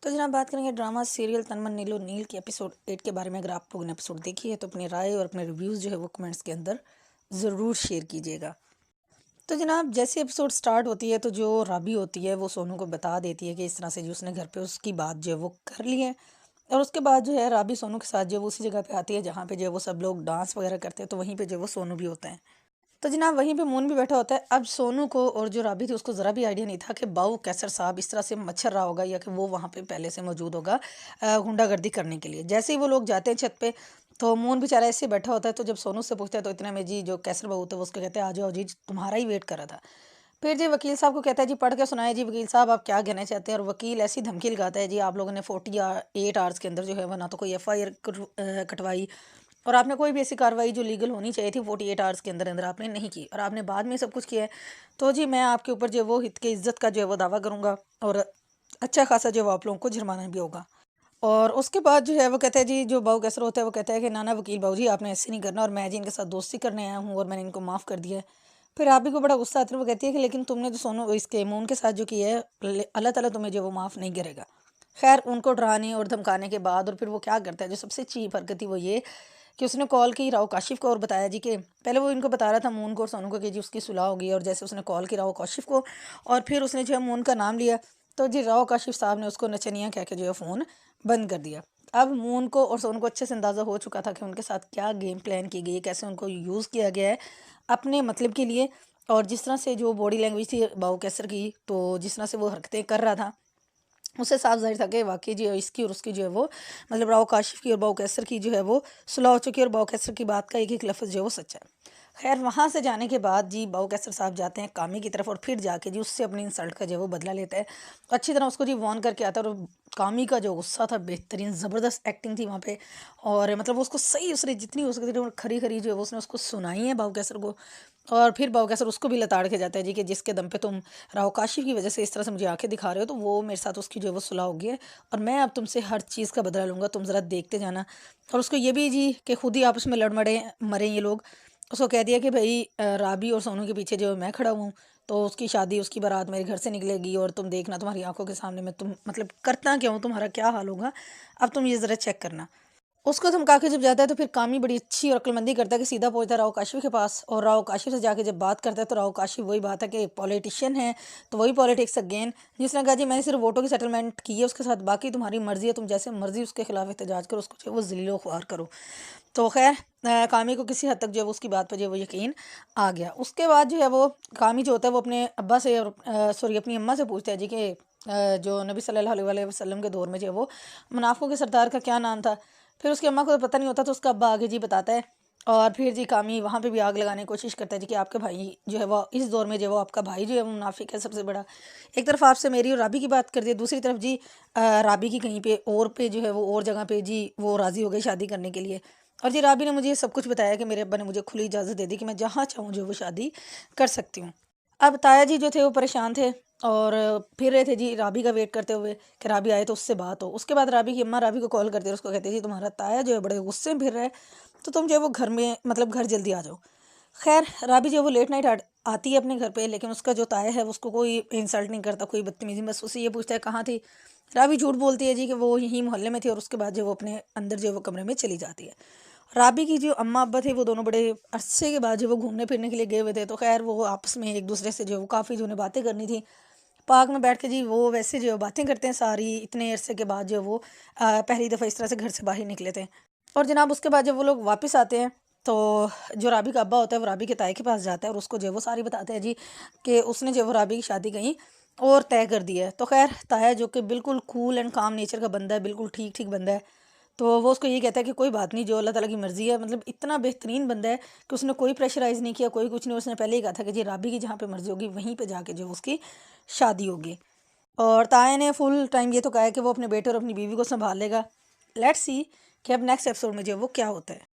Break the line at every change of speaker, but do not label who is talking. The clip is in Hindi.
तो जनाब बात करेंगे ड्रामा सीरियल तन मन नीलो नील की एपिसोड 8 के बारे में। अगर आप लोगों ने एपिसोड देखी है तो अपनी राय और अपने रिव्यूज़ जो है वो कमेंट्स के अंदर ज़रूर शेयर कीजिएगा। तो जनाब जैसे एपिसोड स्टार्ट होती है तो जो राबी होती है वो सोनू को बता देती है कि इस तरह से जो उसने घर पे उसकी बात जो है वो कर ली है। और उसके बाद जो है राबी सोनू के साथ जो है वो उसी जगह पे आती है जहाँ पे जो है वो सब लोग डांस वगैरह करते हैं, तो वहीं पे जो है वो सोनू भी होता है। तो जनाब वहीं पे मून भी बैठा होता है। अब सोनू को और जो राबी थी उसको ज़रा भी आइडिया नहीं था कि बाऊ कैसर साहब इस तरह से मच्छर रहा होगा या कि वो वहाँ पे पहले से मौजूद होगा गुंडागर्दी करने के लिए। जैसे ही वो लोग जाते हैं छत पे तो मून बेचारा ऐसे बैठा होता है। तो जब सोनू से पूछता है तो इतने में जी जो कैसर बहू थे वो उसको कहते हैं आ जाओ जी, तुम्हारा ही वेट कर रहा था। फिर जी वकील साहब को कहता है जी पढ़ के सुनाए जी वकील साहब आप क्या कहना चाहते हैं। और वकील ऐसी धमकी लगाता है जी आप लोगों ने 48 आवर्स के अंदर जो है वो ना तो कोई FIR कटवाई और आपने कोई भी ऐसी कार्रवाई जो लीगल होनी चाहिए थी 48 आवर्स के अंदर अंदर आपने नहीं की और आपने बाद में सब कुछ किया है। तो जी मैं आपके ऊपर जो है वो हित के इज्जत का जो है वो दावा करूँगा और अच्छा खासा जो है वो आप लोगों को जुर्माना भी होगा। और उसके बाद जो है वो कहते हैं जी जो बाऊ कैसर होता है वो कहता है कि नाना वकील बाबू जी आपने ऐसे नहीं करना और मैं जी इनके साथ दोस्ती करने आया हूँ और मैंने इनको माफ़ कर दिया है। फिर आप भी को बड़ा गुस्सा आता है। वो कहती है कि लेकिन तुमने तो सोनू इसके मून के साथ जो किया है अल्लाह ताला तुम्हें जो वो माफ़ नहीं करेगा। खैर उनको डराने और धमकाने के बाद और फिर वो क्या करता है, जो सबसे चीप हरकत थी वो ये कि उसने कॉल की राव काशिफ को और बताया जी कि पहले वो इनको बता रहा था मून को और सोनू को कि जी उसकी सुलह होगी। और जैसे उसने कॉल की राव काशिफ को और फिर उसने जो है मून का नाम लिया तो जी राव काशिफ साहब ने उसको नचनिया कह के जो है फ़ोन बंद कर दिया। अब मून को और सोनू को अच्छे से अंदाज़ा हो चुका था कि उनके साथ क्या गेम प्लान की गई है, कैसे उनको यूज़ किया गया है अपने मतलब के लिए। और जिस तरह से जो बॉडी लैंग्वेज थी बाऊ कैसर की, तो जिस तरह से वो हरकतें कर रहा था उससे साफ ज़ाहिर था कि वाक़ई जो है इसकी और उसकी जो है वो मतलब राव काशिफ़ की और बाऊ कैसर की जो है वो सुलह हो चुकी है और बाऊ कैसर की बात का एक-एक लफ़्ज़ जो है वो सच्चा है। ख़ैर वहाँ से जाने के बाद जी बाऊ कैसर साहब जाते हैं कामी की तरफ और फिर जाके जी उससे अपनी इंसल्ट का जो है वो बदला लेता है। अच्छी तरह उसको जी वार्न करके आता है और कामी का जो गुस्सा था बेहतरीन ज़बरदस्त एक्टिंग थी वहाँ पे। और मतलब उसको सही उसने जितनी हो सकती थी खरी-खरी जो है वो उसने उसको सुनाई है बाऊ कैसर को। और फिर बाऊ कैसर उसको भी लताड़ के जाता है जी कि जिसके दम पे तुम राव काशिफ़ की वजह से इस तरह से मुझे आँखें दिखा रहे हो तो वो मेरे साथ उसकी जो है वो सुलह हो गई है और मैं अब तुमसे हर चीज़ का बदला लूँगा, तुम ज़रा देखते जाना। और उसको ये भी जी कि खुद ही आपस में लड़ मरे मरे ये लोग। उसको कह दिया कि भई राबी और सोनू के पीछे जो है मैं खड़ा हूँ, तो उसकी शादी उसकी बारात मेरे घर से निकलेगी और तुम देखना तुम्हारी आँखों के सामने मैं तुम मतलब करता क्या हूँ, तुम्हारा क्या हाल होगा, अब तुम ये ज़रा चेक करना। उसको धमका के जब जाता है तो फिर कामी बड़ी अच्छी और अक्लमंदी करता है कि सीधा पहुंचता है राव काशिफ़ के पास और राव काशिफ़ से जाके जब बात करता है तो राव काशिफ़ वही बात है कि पॉलिटिशियन है तो वही पॉलिटिक्स अगेन। जिसने कहा जी मैंने सिर्फ वोटों की सेटलमेंट की है उसके साथ, बाकी तुम्हारी मर्ज़ी है, तुम जैसे मर्ज़ी उसके खिलाफ एहतजाज करो, उसको जो है वो ज़लील ख्वार करो। तो खैर कामी को किसी हद तक जो है वो उसकी बात पर जो है वो यकीन आ गया। उसके बाद जो है वो कामी जो होता है वो अपने अब्बा से और सॉरी अपनी अम्मा से पूछता है जी कि जो नबी सल्लल्लाहु अलैहि वसल्लम के दौर में जो है वो मुनाफिकों के सरदार का क्या नाम था। फिर उसकी अम्मा को तो पता नहीं होता तो उसका अब्बा आगे जी बताता है। और फिर जी कामी वहाँ पे भी आग लगाने की कोशिश करता है जी कि आपके भाई जो है वो इस दौर में जो है वो आपका भाई जो है वो मुनाफिक है सबसे बड़ा। एक तरफ आपसे मेरी और राबी की बात कर दी, दूसरी तरफ जी राबी की कहीं पे और पे जो है वो और जगह पे जी वो राज़ी हो गई शादी करने के लिए। और जी राबी ने मुझे ये सब कुछ बताया कि मेरे अब्बा ने मुझे खुली इजाज़त दे दी कि मैं जहाँ चाहूँ जो है वो शादी कर सकती हूँ। अब ताया जी जो थे वो परेशान थे और फिर रहे थे जी राबी का वेट करते हुए कि राबी आए तो उससे बात हो। उसके बाद राबी की अम्मा राबी को कॉल करती है और उसको कहती है जी तुम्हारा ताया जो है बड़े गुस्से में फिर रहा है, तो तुम जो है वो घर में मतलब घर जल्दी आ जाओ। खैर राबी जो है वो लेट नाइट आती है अपने घर पे, लेकिन उसका जो ताया है वो उसको कोई इंसल्ट नहीं करता, कोई बदतमीजी, बस उससे ये पूछता है कहाँ थी। राबी झूठ बोलती है जी कि वो यहीं मोहल्ले में थी और उसके बाद जो वो अपने अंदर जो है वो कमरे में चली जाती है। राबी की जो अम्मा अब्बा थे वो दोनों बड़े अरसे के बाद जो वो घूमने फिरने के लिए गए हुए थे, तो खैर वो आपस में एक दूसरे से जो वो काफ़ी जो उन्हें बातें करनी थी पार्क में बैठ के जी वो वैसे जो बातें करते हैं सारी इतने अरसे के बाद जो वो पहली दफ़ा इस तरह से घर से बाहर निकले थे। और जनाब उसके बाद जब वो लोग वापस आते हैं तो जो राबी का अब्बा होता है वो राबी के ताए के पास जाता है और उसको जो है वो सारी बताते हैं जी कि उसने जो है वो राबी की शादी कहीं और तय कर दी है। तो खैर ताया जो कि बिल्कुल कूल एंड काम नेचर का बंदा है, बिल्कुल ठीक ठीक बंदा है, तो वो उसको ये कहता है कि कोई बात नहीं जो अल्लाह ताला की मर्ज़ी है। मतलब इतना बेहतरीन बंदा है कि उसने कोई प्रेशराइज़ नहीं किया, कोई कुछ नहीं, उसने पहले ही कहा था कि जी राबी की जहाँ पे मर्ज़ी होगी वहीं पे जाके जो उसकी शादी होगी। और ताया ने फुल टाइम ये तो कहा है कि वो अपने बेटे और अपनी बीवी को संभाल लेगा। लेट्स सी कि अब नेक्स्ट एपिसोड में जो है वो क्या होता है।